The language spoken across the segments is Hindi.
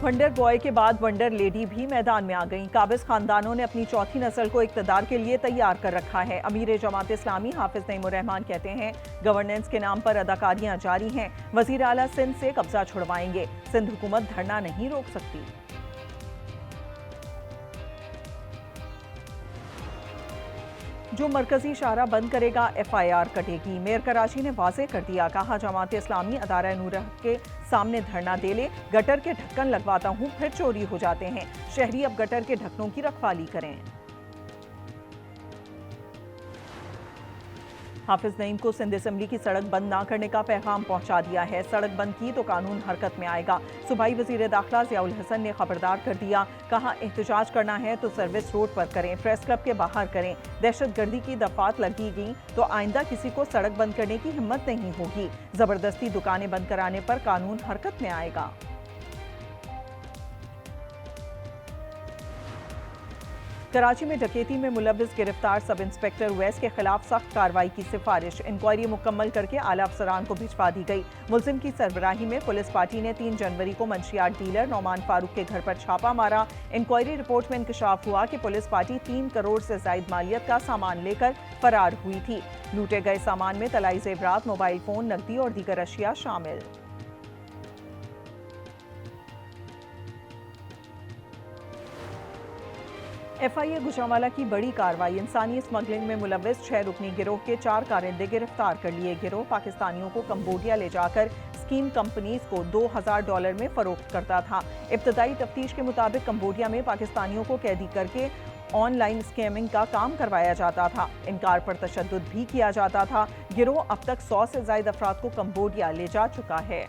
वंडर बॉय के बाद वंडर लेडी भी मैदान में आ गईं। काबिज खानदानों ने अपनी चौथी नस्ल को इक्तदार के लिए तैयार कर रखा है। अमीर जमात इस्लामी हाफिज नईमुर रहमान कहते हैं, गवर्नेंस के नाम पर अदाकारियां जारी हैं। वजीर आला सिंध से कब्जा छुड़वाएंगे। सिंध हुकूमत धरना नहीं रोक सकती। जो मरकजी शाहरा बंद करेगा FIR कटेगी। मेयर कराची ने वाजे कर दिया, कहा जमात इस्लामी अदारा नूर के सामने धरना दे ले, गटर के ढक्कन लगवाता हूं फिर चोरी हो जाते हैं। शहरी अब गटर के ढक्कनों की रखवाली करें। हाफिज नईम को सिंध असेंबली की सड़क बंद ना करने का पैगाम पहुंचा दिया है। सड़क बंद की तो कानून हरकत में आएगा। सूबाई वजीर दाखिला ज़ियाउल हसन ने खबरदार कर दिया, कहा एहतजाज करना है तो सर्विस रोड पर करें, प्रेस क्लब के बाहर करें। दहशतगर्दी की दफात लगी गई तो आइंदा किसी को सड़क बंद करने की हिम्मत नहीं होगी। जबरदस्ती दुकानें बंद कराने पर कानून हरकत में आएगा। कराची में डकैती में मुलव्विस गिरफ्तार सब इंस्पेक्टर उवैस के खिलाफ सख्त कार्रवाई की सिफारिश। इंक्वायरी मुकम्मल करके आला अफसरान को भिजवा दी गई। मुलजिम की सरबराही में पुलिस पार्टी ने 3 जनवरी को मंशियात डीलर नौमान फारूक के घर पर छापा मारा। इंक्वायरी रिपोर्ट में इंकशाफ हुआ कि पुलिस पार्टी 3 करोड़ से जायद मालियत का सामान लेकर फरार हुई थी। लूटे गए सामान में तलाई जेवरात, मोबाइल फोन, नकदी और दीगर अशिया शामिल। FIA गुजरांवाला की बड़ी कार्रवाई। इंसानी स्मगलिंग में मुलव्विस 6 रुकनी गिरोह के 4 कारिंदे गिरफ्तार कर लिए। गिरोह पाकिस्तानियों को कंबोडिया ले जाकर स्कीम कंपनीज को $2000 में फरोख्त करता था। इब्तदाई तफ्तीश के मुताबिक कंबोडिया में पाकिस्तानियों को कैदी करके ऑनलाइन स्कैमिंग का काम करवाया जाता था। इनकार पर तशद्दुद भी किया जाता था। गिरोह अब तक 100 से ज्यादा अफराद को कंबोडिया ले जा चुका है।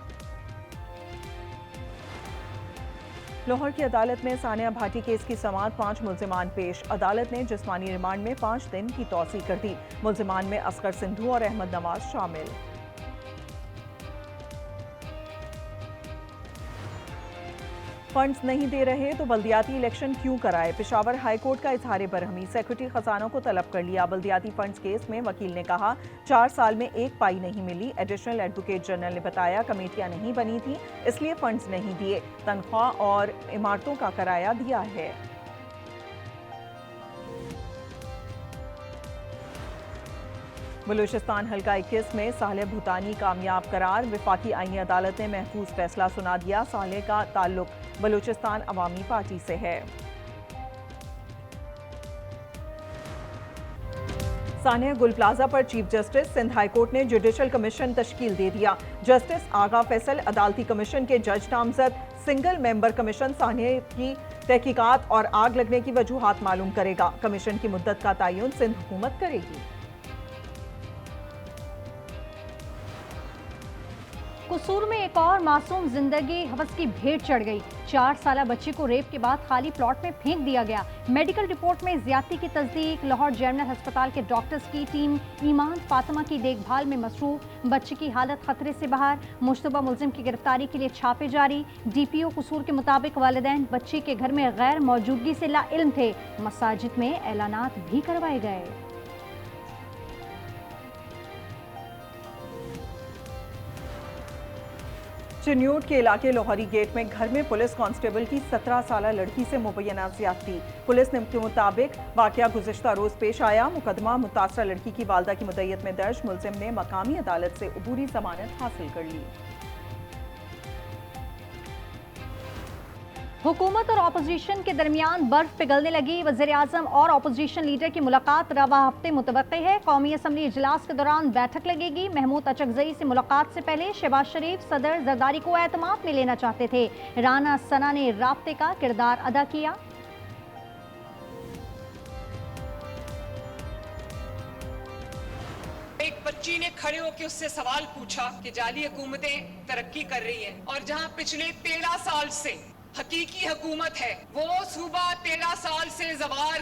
लाहौर की अदालत में सानिया भाटी केस की समाअत 5 मुल्जिमान पेश। अदालत ने जिस्मानी रिमांड में 5 दिन की तौसीह कर दी। मुल्जिमान में असगर सिंधु और अहमद नवाज शामिल। फंड्स नहीं दे रहे तो बल्दियाती इलेक्शन क्यों कराए? पेशावर हाई कोर्ट का इजहार बरहमी। सेक्रेटरी खजाना को तलब कर लिया। बल्दियाती फंड्स केस में वकील ने कहा 4 साल में 1 पाई नहीं मिली। एडिशनल एडवोकेट जनरल ने बताया कमेटियां नहीं बनी थी इसलिए फंड्स नहीं दिए। तनख्वाह और इमारतों का किराया दिया है। बलूचिस्तान हल्का 21 में सालेह भूटानी कामयाब करार। वफाकी आईनी अदालत ने महफूज फैसला सुना दिया। सालेह का ताल्लुक बलूचिस्तान अवामी पार्टी से है। सानिया गुल प्लाजा पर chief justice. Sindh high court ने जुडिशल कमीशन तश्कील दे दिया। जस्टिस आगा फैसल अदालती कमीशन के जज नामजद। सिंगल मेंबर कमीशन सानिया की तहकीकात और आग लगने की वजूहात मालूम करेगा। कमीशन की मुद्दत का तयन सिंध हुकूमत करेगी। कसूर में एक और मासूम जिंदगी हवस की भेंट चढ़ गई। 4 साला बच्ची को रेप के बाद खाली प्लॉट में फेंक दिया गया। मेडिकल रिपोर्ट में ज्यादती की तस्दीक। लाहौर जनरल अस्पताल के डॉक्टर्स की टीम ईमान फातिमा की देखभाल में मसरूफ। बच्ची की हालत खतरे से बाहर। मुश्तबा मुलजिम की गिरफ्तारी के लिए छापे जारी। DPO कसूर के मुताबिक वालिदैन बच्ची के घर में गैर मौजूदगी से लाइल्म थे। मसाजिद में ऐलानात भी करवाए गए। चिन्यूट के इलाके लोहरी गेट में घर में पुलिस कांस्टेबल की 17 साला लड़की से मुबैना ज्यादती। पुलिस के मुताबिक वाकया गुज़िश्ता रोज पेश आया। मुकदमा मुतासरा लड़की की वालदा की मुद्दत में दर्ज। मुलजिम ने मकामी अदालत से अबूरी जमानत हासिल कर ली। हुकूमत और अपोजिशन के दरमियान बर्फ पिघलने लगी। वज़ीर आज़म और अपोजिशन लीडर की मुलाकात रवा हफ्ते मुतवक्की है। कौमी असम्बली इजलास के दौरान बैठक लगेगी। महमूद अचकजई से मुलाकात से पहले शहबाज शरीफ सदर जरदारी को एतमाद में लेना चाहते थे। राना सना ने राब्ते का किरदार अदा किया। एक बच्ची ने खड़े होकर उससे सवाल पूछा कि जाली हुकूमतें तरक्की कर रही हैं और जहां पिछले 13 साल से हकीकी हुकूमत है, वो सूबा 13 साल से जवाल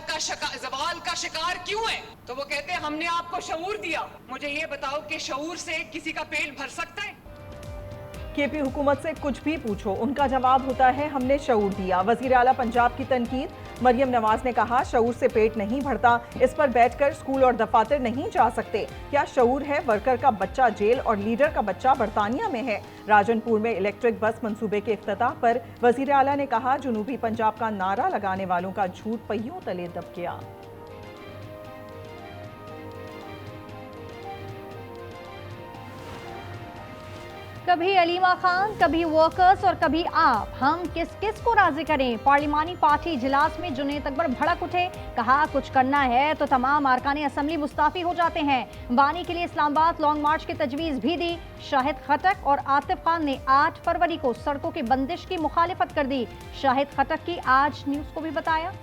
का शिकार क्यों है? तो वो कहते हैं हमने आपको शऊर दिया। मुझे ये बताओ कि शऊर से किसी का पेट भर सकता है? केपी हुकूमत से कुछ भी पूछो, उनका जवाब होता है हमने शऊर दिया। वजीर आला पंजाब की तनकीद। मरियम नवाज ने कहा शऊर से पेट नहीं भरता, इस पर बैठकर स्कूल और दफातर नहीं जा सकते। क्या शऊर है वर्कर का बच्चा जेल और लीडर का बच्चा बरतानिया में है। राजनपुर में इलेक्ट्रिक बस मंसूबे के इफ्तिताह पर वजीर आला ने कहा जनूबी पंजाब का नारा लगाने वालों का झूठ पहियों तले दब गया। कभी अलीमा खान, कभी वर्कर्स और कभी आप, हम किस किस को राजी करें। पार्लिमानी पार्टी इजलास में जुनेद अकबर भड़क उठे, कहा कुछ करना है तो तमाम अरकान असम्बली मुस्ताफी हो जाते हैं। बानी के लिए इस्लामाबाद लॉन्ग मार्च की तजवीज़ भी दी। शाहिद खटक और आतिफ खान ने 8 फरवरी को सड़कों की बंदिश की मुखालिफत कर दी। शाहिद खटक की आज न्यूज़ को भी बताया।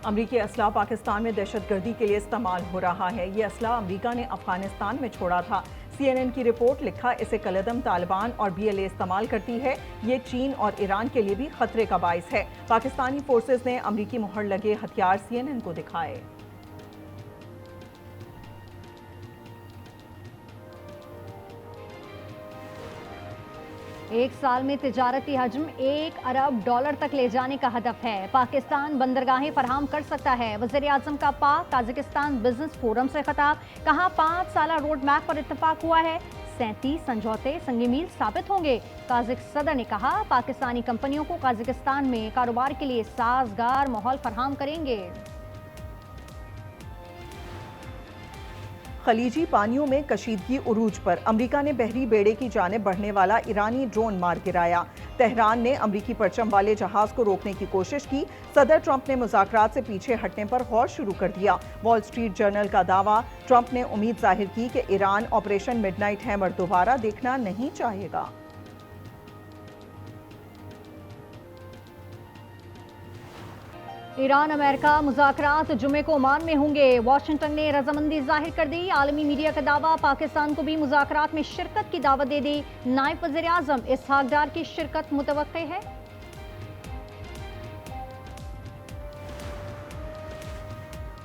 अमरीकी असला पाकिस्तान में दहशतगर्दी के लिए इस्तेमाल हो रहा है। ये असला अमरीका ने अफगानिस्तान में छोड़ा था। CNN की रिपोर्ट, लिखा इसे कलदम तालिबान और BLA इस्तेमाल करती है। ये चीन और ईरान के लिए भी खतरे का बाइस है। पाकिस्तानी फोर्सेस ने अमरीकी मुहर लगे हथियार CNN को दिखाए। एक साल में तिजारती हजम $1 अरब तक ले जाने का हदफ है। पाकिस्तान बंदरगाहें फराहम कर सकता है। वज़ीर आज़म का पाक काज़ाकिस्तान बिजनेस फोरम से खिताब, कहा 5 साला रोड मैप पर इत्तेफाक हुआ है। 37 समझौते संगी मील साबित होंगे। काज़िक सदर ने कहा पाकिस्तानी कंपनियों को काज़ाकिस्तान में कारोबार के लिए साजगार माहौल फराहम करेंगे। खलीजी पानियों में कशीदगी उरूज पर, अमरीका ने बहरी बेड़े की जानिब बढ़ने वाला ईरानी ड्रोन मार गिराया। तेहरान ने अमरीकी परचम वाले जहाज को रोकने की कोशिश की। सदर ट्रंप ने मुज़ाकरात से पीछे हटने पर गौर शुरू कर दिया। वॉल स्ट्रीट जर्नल का दावा, ट्रंप ने उम्मीद जाहिर की कि ईरान ऑपरेशन मिडनाइट हैमर दोबारा देखना नहीं चाहेगा। ईरान अमेरिका मुज़ाकरात जुमे को ओमान में होंगे। वाशिंगटन ने रजामंदी जाहिर कर दी। आलमी मीडिया का दावा, पाकिस्तान को भी मुज़ाकरात में शिरकत की दावत दे दी। नायब वज़ीर आज़म इसहाक डार की शिरकत मुतवक्के है।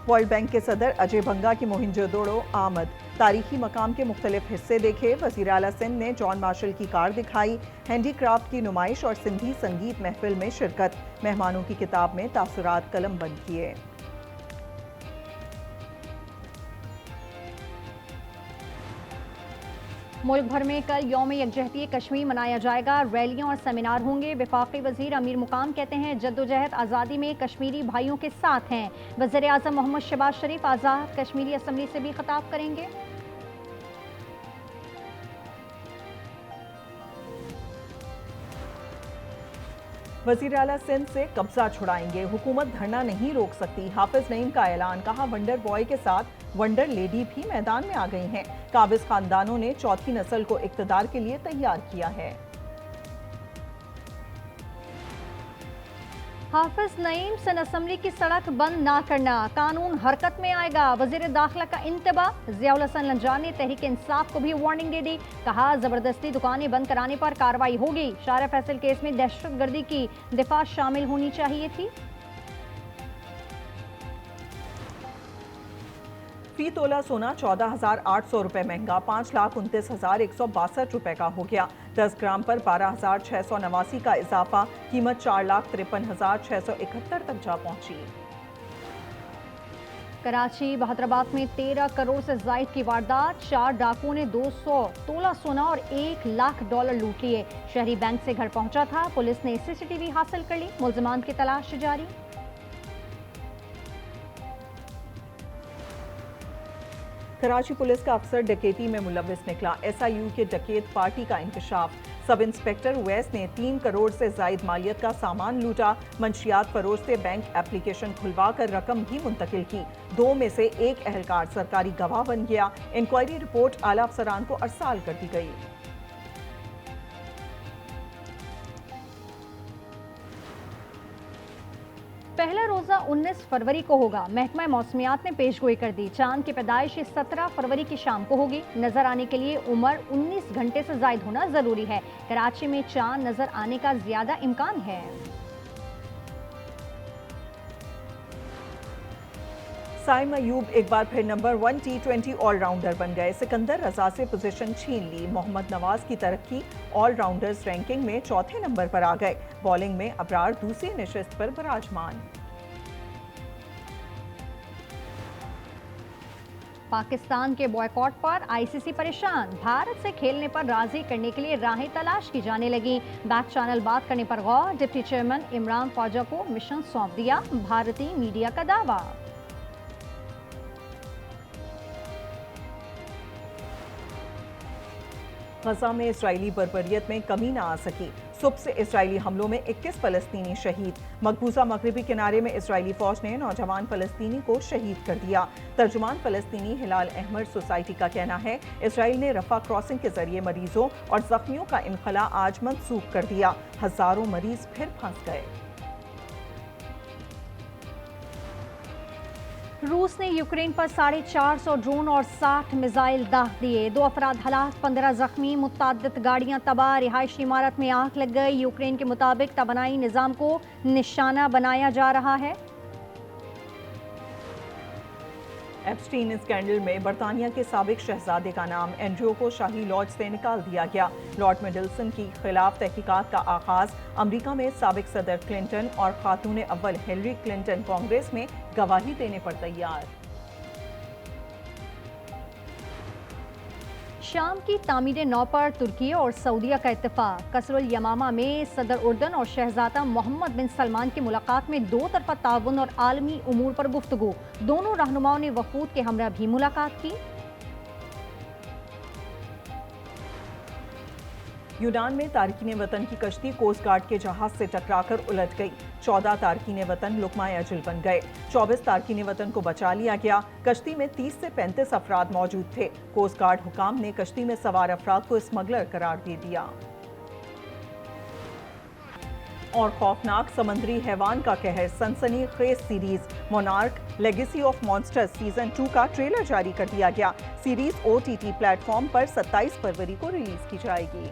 वर्ल्ड बैंक के सदर अजय भंगा की मोहिंजोदड़ो आमद, तारीखी मकाम के मुख्तलिफ हिस्से देखे। वज़ीर आला सिंध ने जॉन मार्शल की कार दिखाई। हैंडीक्राफ्ट की नुमाइश और सिंधी संगीत महफिल में शिरकत। मेहमानों की किताब में तासुरात कलम बंद किए। मुल्क भर में कल यौम यकजहती कश्मीर मनाया जाएगा। रैलियां और सेमिनार होंगे। वफाकी वजीर अमीर मुकाम कहते हैं जद्दोजहद आज़ादी में कश्मीरी भाइयों के साथ हैं। वज़ीर आज़म मोहम्मद शहबाज शरीफ आज़ाद कश्मीरी असम्बली से भी खिताब करेंगे। वज़ीर आला सिंध से कब्जा छुड़ाएंगे, हुकूमत धरना नहीं रोक सकती। हाफिज नईम का ऐलान, कहा वंडर बॉय के साथ वंडर लेडी भी मैदान में आ गई हैं। काबिज खानदानों ने चौथी नस्ल को इक़्तिदार के लिए तैयार किया है। हाफिज नईम, सन असम्बली की सड़क बंद ना करना, कानून हरकत में आएगा। वजीर दाखिला का इंतबा, ज़ियाउल हसन लंजान ने तहरीक इंसाफ को भी वार्निंग दे दी। कहा जबरदस्ती दुकानें बंद कराने पर कार्रवाई होगी। शारा फैसल केस में दहशतगर्दी की दिफा शामिल होनी चाहिए थी। फी तोला सोना 14,800 रुपए महंगा, 5,29,162 रुपए का हो गया। 10 ग्राम पर 12,689 का इजाफा, कीमत 4,53,671 तक जा पहुंची। कराची बहादराबाद में 13 करोड़ से जायद की वारदात, 4 डाकुओं ने 200 तोला सोना और $1 लाख लूट लिए। शहरी बैंक से घर पहुंचा था। पुलिस ने CCTV हासिल कर ली। मुल्जिमान की तलाश जारी। कराची पुलिस का अफसर डकैती में मुलविस निकला। SIU के डकैत पार्टी का इंकशाफ। सब इंस्पेक्टर उवैस ने 3 करोड़ से जायद मालियत का सामान लूटा। मंशियात फरोश से बैंक एप्लीकेशन खुलवा कर रकम भी मुंतकिल की। 2 में से 1 एहलकार सरकारी गवाह बन गया। इंक्वायरी रिपोर्ट आला अफसरान को अरसाल कर दी गई। पहला रोजा 19 फरवरी को होगा। महकमा मौसमियात ने पेशगोई कर दी। चांद की पैदाइश 17 फरवरी की शाम को होगी। नजर आने के लिए उम्र 19 घंटे से जायद होना जरूरी है। कराची में चांद नजर आने का ज्यादा इम्कान है। साइम अयूब एक बार फिर नंबर 1 T20 ऑलराउंडर बन गए। सिकंदर रजा से पोजीशन छीन ली। मोहम्मद नवाज की तरक्की ऑलराउंडर्स रैंकिंग में चौथे नंबर पर आ गए। बॉलिंग में अबरार दूसरी नशिस्त पर विराजमान। पाकिस्तान के बॉयकॉट पर आईसीसी परेशान। भारत से खेलने पर राजी करने के लिए राहें तलाश की जाने लगी। बैक चैनल बात करने पर गौर। डिप्टी चेयरमैन इमरान ख्वाजा को मिशन सौंप दिया, भारतीय मीडिया का दावा। गजा में इजरायली बर्बरियत में कमी न आ सकी। सुबह से इजरायली हमलों में 21 फलस्तीनी शहीद। मकबूजा मगरबी किनारे में इजरायली फौज ने नौजवान फलस्तीनी को शहीद कर दिया। तर्जुमान फलस्तीनी हिलाल अहमद सोसाइटी का कहना है इजराइल ने रफा क्रॉसिंग के जरिए मरीजों और जख्मियों का इनखला आज मनसूख कर दिया। हजारों मरीज फिर फंस गए। रूस ने यूक्रेन पर 450 ड्रोन और 60 मिसाइल दाग दिए। 2 अफराद हलाक, 15 जख्मी, मुतअद्दिद गाड़ियां तबाह, रिहायशी इमारत में आग लग गई। यूक्रेन के मुताबिक तवानाई निज़ाम को निशाना बनाया जा रहा है। एप्स्टीन स्कैंडल में बरतानिया के साबिक शहजादे का नाम एंड्रयू को शाही लॉज से निकाल दिया गया। लॉर्ड मिडलसन की खिलाफ तहकीकात का आगाज। अमरीका में साबिक सदर क्लिंटन और खातून अव्वल हिलरी क्लिंटन कांग्रेस में गवाही देने पर तैयार। शाम की तामीर नौ पर तुर्की और सऊदीया का इत्तेफाक। कसरुल यमामा में सदर उर्दन और शहजादा मोहम्मद बिन सलमान की मुलाकात में 2 तरफा ताउन और आलमी उमूर पर गुफ्तगू। दोनों रहनुमाओं ने वफूद के हमरा भी मुलाकात की। यूनान में तारकीन वतन की कश्ती कोस्ट गार्ड के जहाज से टकराकर उलट गई। 14 तारकीन वतन लुकमाए अजल बन गए। 24 तारकीन वतन को बचा लिया गया। कश्ती में 30 से 35 अफराद मौजूद थे। कोस्ट गार्ड हुकाम ने कश्ती में सवार अफराद को स्मगलर करार दे दिया। और खौफनाक समंदरी हैवान का कहर। सनसनीखेज series monarch legacy of monsters season 2 का ट्रेलर जारी कर दिया गया। सीरीज OTT प्लेटफॉर्म पर 27 फरवरी को रिलीज की जाएगी।